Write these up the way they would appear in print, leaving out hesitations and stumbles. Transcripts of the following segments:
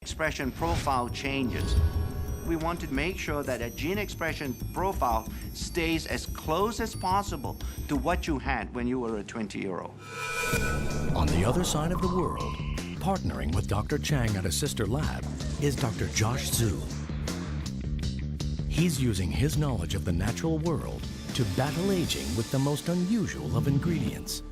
expression profile changes. We want to make sure that a gene expression profile stays as close as possible to what you had when you were a 20-year-old. On the other side of the world, partnering with Dr. Chang at a sister lab is Dr. Josh Zhu. He's using his knowledge of the natural world to battle aging with the most unusual of ingredients.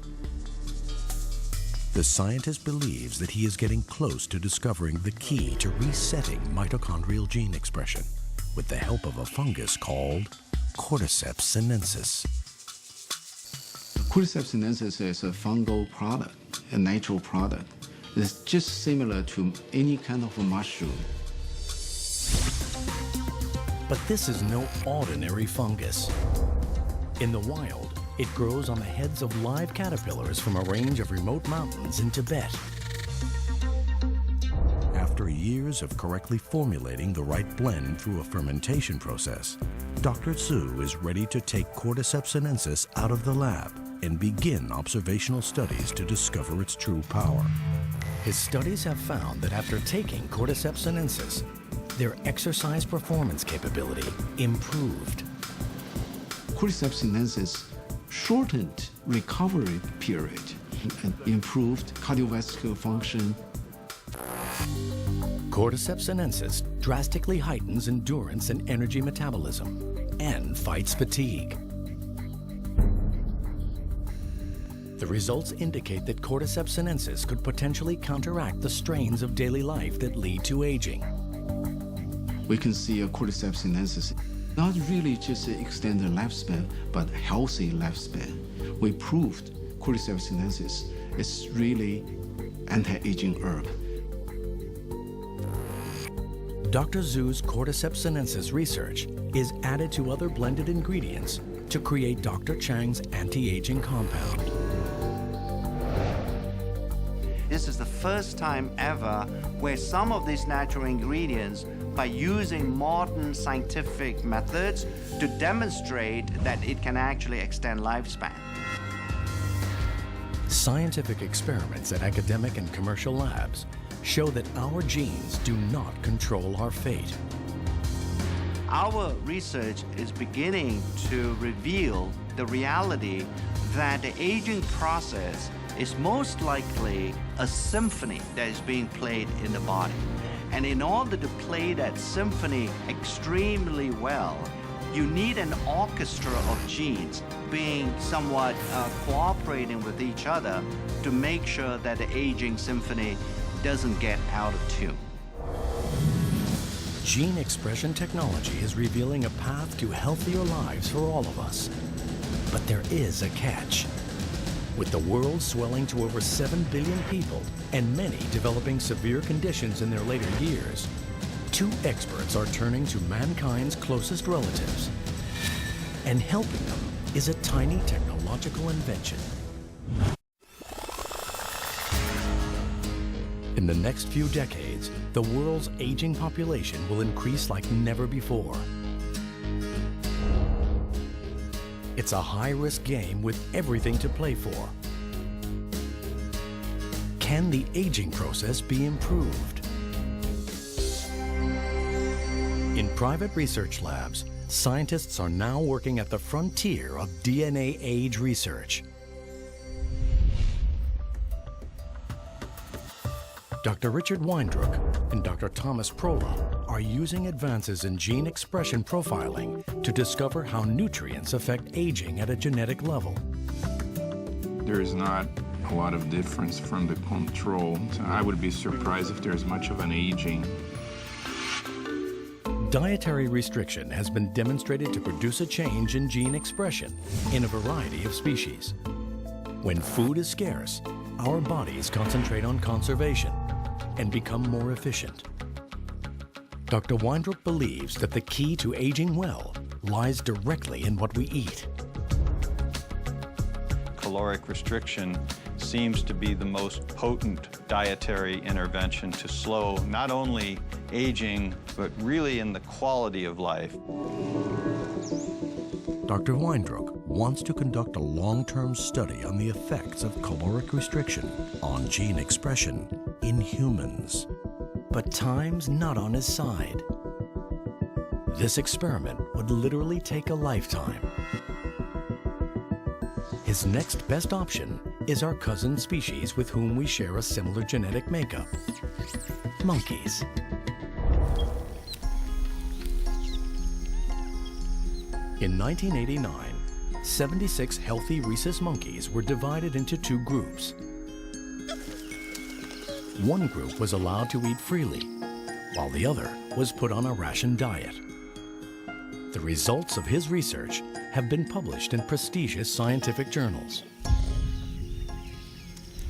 The scientist believes that he is getting close to discovering the key to resetting mitochondrial gene expression with the help of a fungus called Cordyceps sinensis. Cordyceps sinensis is a fungal product, a natural product. It's just similar to any kind of a mushroom. But this is no ordinary fungus. In the wild, it grows on the heads of live caterpillars from a range of remote mountains in Tibet. After years of correctly formulating the right blend through a fermentation process, Dr. Zhu is ready to take Cordyceps sinensis out of the lab and begin observational studies to discover its true power. His studies have found that after taking Cordyceps sinensis, their exercise performance capability improved. Cordyceps sinensis shortened recovery period and improved cardiovascular function. Cordyceps sinensis drastically heightens endurance and energy metabolism and fights fatigue. The results indicate that Cordyceps sinensis could potentially counteract the strains of daily life that lead to aging. We can see a Cordyceps sinensis not really just extend the lifespan, but healthy lifespan. We proved Cordyceps sinensis is really anti-aging herb. Dr. Zhu's Cordyceps sinensis research is added to other blended ingredients to create Dr. Chang's anti-aging compound. This is the first time ever where some of these natural ingredients, by using modern scientific methods, to demonstrate that it can actually extend lifespan. Scientific experiments at academic and commercial labs show that our genes do not control our fate. Our research is beginning to reveal the reality that the aging process is most likely a symphony that is being played in the body. And in order to play that symphony extremely well, you need an orchestra of genes being somewhat cooperating with each other to make sure that the aging symphony doesn't get out of tune. Gene expression technology is revealing a path to healthier lives for all of us. But there is a catch. With the world swelling to over 7 billion people and many developing severe conditions in their later years, two experts are turning to mankind's closest relatives. And helping them is a tiny technological invention. In the next few decades, the world's aging population will increase like never before. It's a high-risk game with everything to play for. Can the aging process be improved? In private research labs, scientists are now working at the frontier of DNA age research. Dr. Richard Weindruck and Dr. Thomas Prola are using advances in gene expression profiling to discover how nutrients affect aging at a genetic level. There is not a lot of difference from the control. So I would be surprised if there's much of an aging. Dietary restriction has been demonstrated to produce a change in gene expression in a variety of species. When food is scarce, our bodies concentrate on conservation and become more efficient. Dr. Weindruck believes that the key to aging well lies directly in what we eat. Caloric restriction seems to be the most potent dietary intervention to slow not only aging, but really in the quality of life. Dr. Weindruck wants to conduct a long-term study on the effects of caloric restriction on gene expression in humans. But time's not on his side. This experiment would literally take a lifetime. His next best option is our cousin species with whom we share a similar genetic makeup, monkeys. In 1989, 76 healthy rhesus monkeys were divided into two groups. One group was allowed to eat freely, while the other was put on a ration diet. The results of his research have been published in prestigious scientific journals.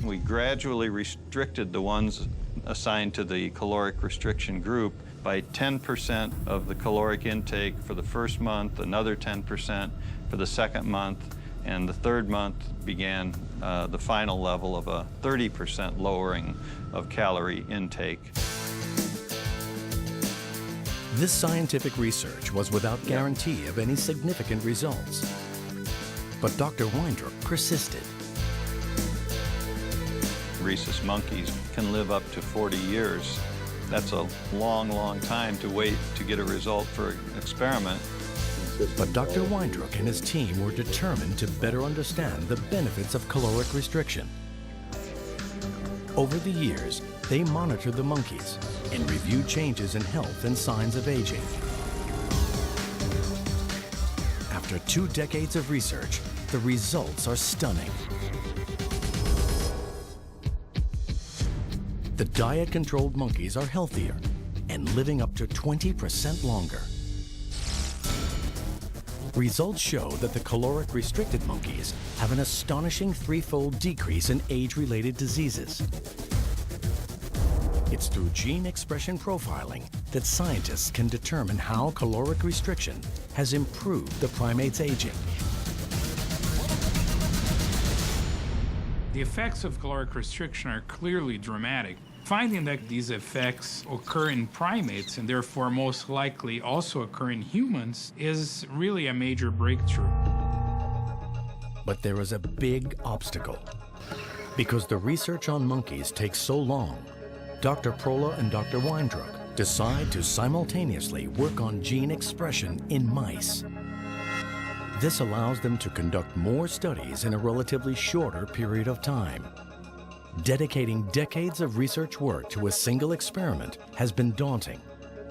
We gradually restricted the ones assigned to the caloric restriction group by 10% of the caloric intake for the first month, another 10% for the second month, and the third month began the final level of a 30% lowering of calorie intake. This scientific research was without guarantee of any significant results. But Dr. Weindruch persisted. Rhesus monkeys can live up to 40 years. That's a long, long time to wait to get a result for an experiment. But Dr. Weindruch and his team were determined to better understand the benefits of caloric restriction. Over the years, they monitored the monkeys and reviewed changes in health and signs of aging. After 2 decades of research, the results are stunning. The diet-controlled monkeys are healthier and living up to 20% longer. Results show that the caloric-restricted monkeys have an astonishing 3-fold decrease in age-related diseases. It's through gene expression profiling that scientists can determine how caloric restriction has improved the primate's aging. The effects of caloric restriction are clearly dramatic. Finding that these effects occur in primates and therefore most likely also occur in humans is really a major breakthrough. But there is a big obstacle. Because the research on monkeys takes so long, Dr. Prola and Dr. Weindruch decide to simultaneously work on gene expression in mice. This allows them to conduct more studies in a relatively shorter period of time. Dedicating decades of research work to a single experiment has been daunting,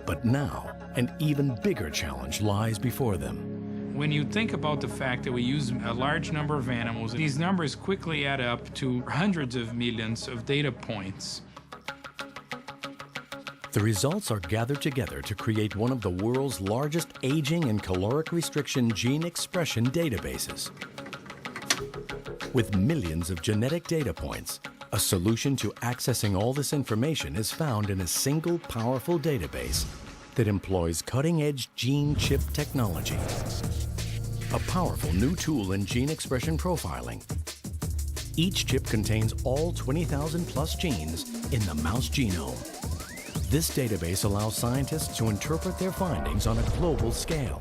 but now an even bigger challenge lies before them. When you think about the fact that we use a large number of animals, these numbers quickly add up to hundreds of millions of data points. The results are gathered together to create one of the world's largest aging and caloric restriction gene expression databases. With millions of genetic data points, a solution to accessing all this information is found in a single powerful database that employs cutting-edge gene chip technology. A powerful new tool in gene expression profiling. Each chip contains all 20,000 plus genes in the mouse genome. This database allows scientists to interpret their findings on a global scale.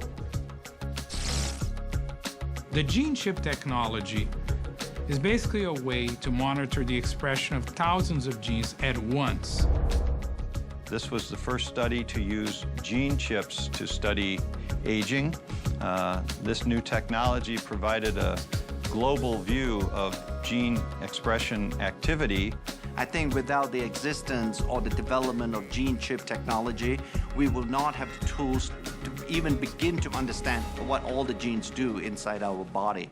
The gene chip technology is basically a way to monitor the expression of thousands of genes at once. This was the first study to use gene chips to study aging. This new technology provided a global view of gene expression activity. I think without the existence or the development of gene chip technology, we will not have the tools to even begin to understand what all the genes do inside our body.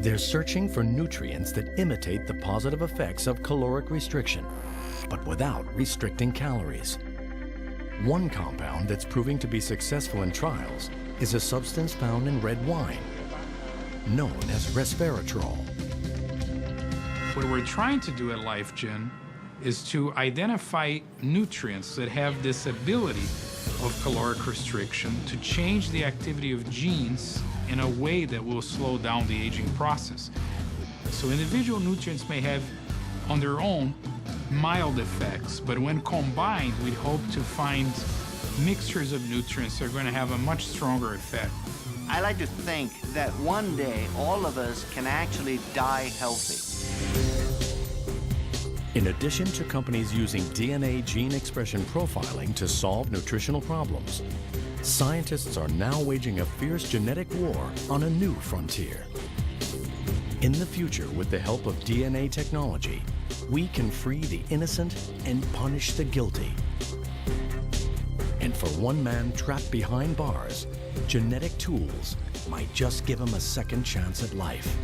They're searching for nutrients that imitate the positive effects of caloric restriction, but without restricting calories. One compound that's proving to be successful in trials is a substance found in red wine, known as resveratrol. What we're trying to do at LifeGen is to identify nutrients that have this ability of caloric restriction to change the activity of genes in a way that will slow down the aging process. So individual nutrients may have, on their own, mild effects, but when combined, we hope to find mixtures of nutrients that are going to have a much stronger effect. I like to think that one day all of us can actually die healthy. In addition to companies using DNA gene expression profiling to solve nutritional problems, scientists are now waging a fierce genetic war on a new frontier. In the future, with the help of DNA technology, we can free the innocent and punish the guilty. And for one man trapped behind bars, genetic tools might just give him a second chance at life.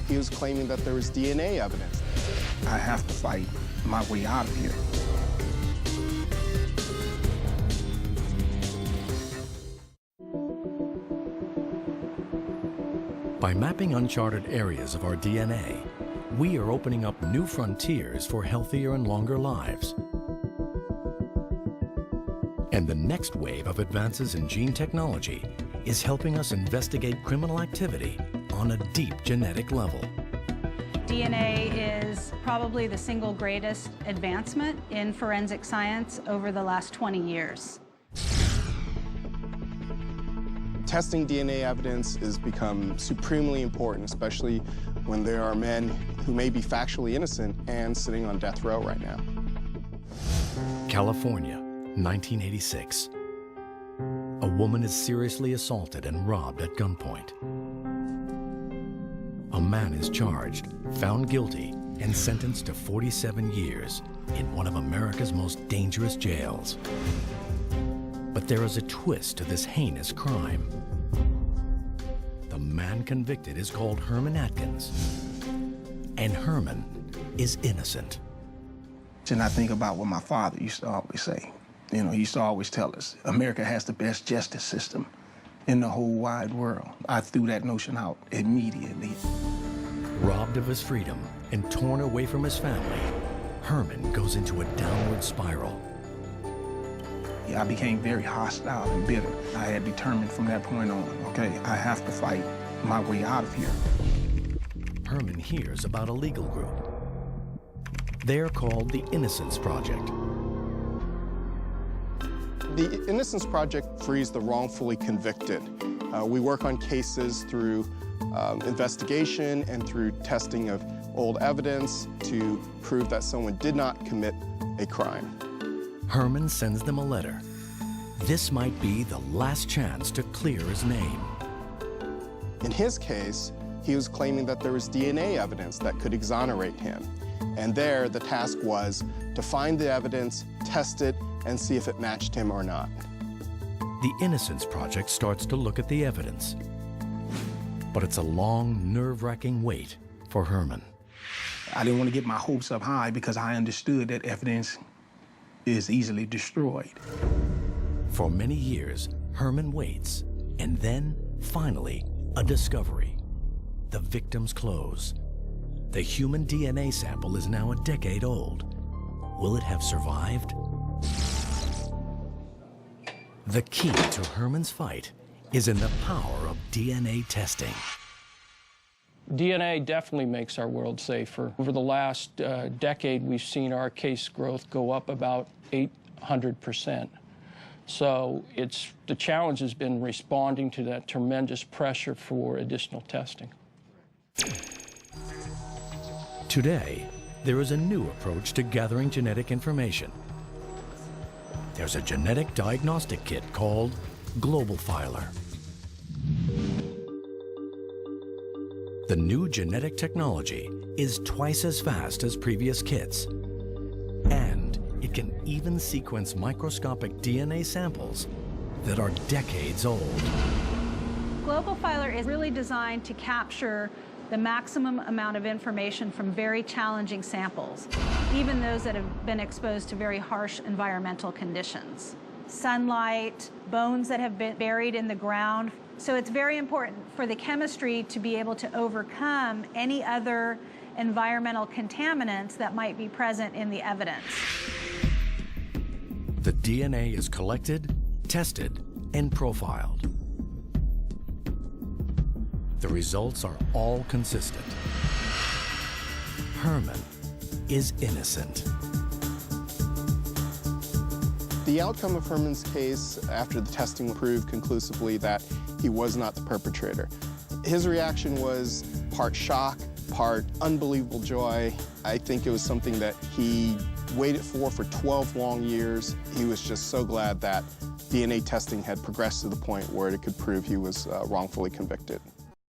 He was claiming that there was DNA evidence. I have to fight my way out of here. By mapping uncharted areas of our DNA, we are opening up new frontiers for healthier and longer lives. And the next wave of advances in gene technology is helping us investigate criminal activity on a deep genetic level. DNA is probably the single greatest advancement in forensic science over the last 20 years. Testing DNA evidence has become supremely important, especially when there are men who may be factually innocent and sitting on death row right now. California, 1986. A woman is seriously assaulted and robbed at gunpoint. A man is charged, found guilty, and sentenced to 47 years in one of America's most dangerous jails. But there is a twist to this heinous crime. The man convicted is called Herman Atkins, and Herman is innocent. And I think about what my father used to always say. You know, he used to always tell us, America has the best justice system in the whole wide world. I threw that notion out immediately. Robbed of his freedom and torn away from his family, Herman goes into a downward spiral. I became very hostile and bitter. I had determined from that point on, okay, I have to fight my way out of here. Herman hears about a legal group. They're called the Innocence Project. The Innocence Project frees the wrongfully convicted. We work on cases through investigation and through testing of old evidence to prove that someone did not commit a crime. Herman sends them a letter. This might be the last chance to clear his name. In his case, he was claiming that there was DNA evidence that could exonerate him. And there, the task was to find the evidence, test it, and see if it matched him or not. The Innocence Project starts to look at the evidence. But it's a long, nerve-wracking wait for Herman. I didn't want to get my hopes up high because I understood that evidence is easily destroyed. For many years, Herman waits, and then, finally, a discovery. The victim's clothes. The human DNA sample is now a decade old. Will it have survived? The key to Herman's fight is in the power of DNA testing. DNA definitely makes our world safer. Over the last decade, we've seen our case growth go up about 800%. So the challenge has been responding to that tremendous pressure for additional testing. Today, there is a new approach to gathering genetic information. There's a genetic diagnostic kit called Global Filer. The new genetic technology is twice as fast as previous kits, and it can even sequence microscopic DNA samples that are decades old. Global Filer is really designed to capture the maximum amount of information from very challenging samples, even those that have been exposed to very harsh environmental conditions. Sunlight, bones that have been buried in the ground. So it's very important for the chemistry to be able to overcome any other environmental contaminants that might be present in the evidence. The DNA is collected, tested, and profiled. The results are all consistent. Herman is innocent. The outcome of Herman's case after the testing proved conclusively that he was not the perpetrator. His reaction was part shock, part unbelievable joy. I think it was something that he waited for 12 long years. He was just so glad that DNA testing had progressed to the point where it could prove he was wrongfully convicted.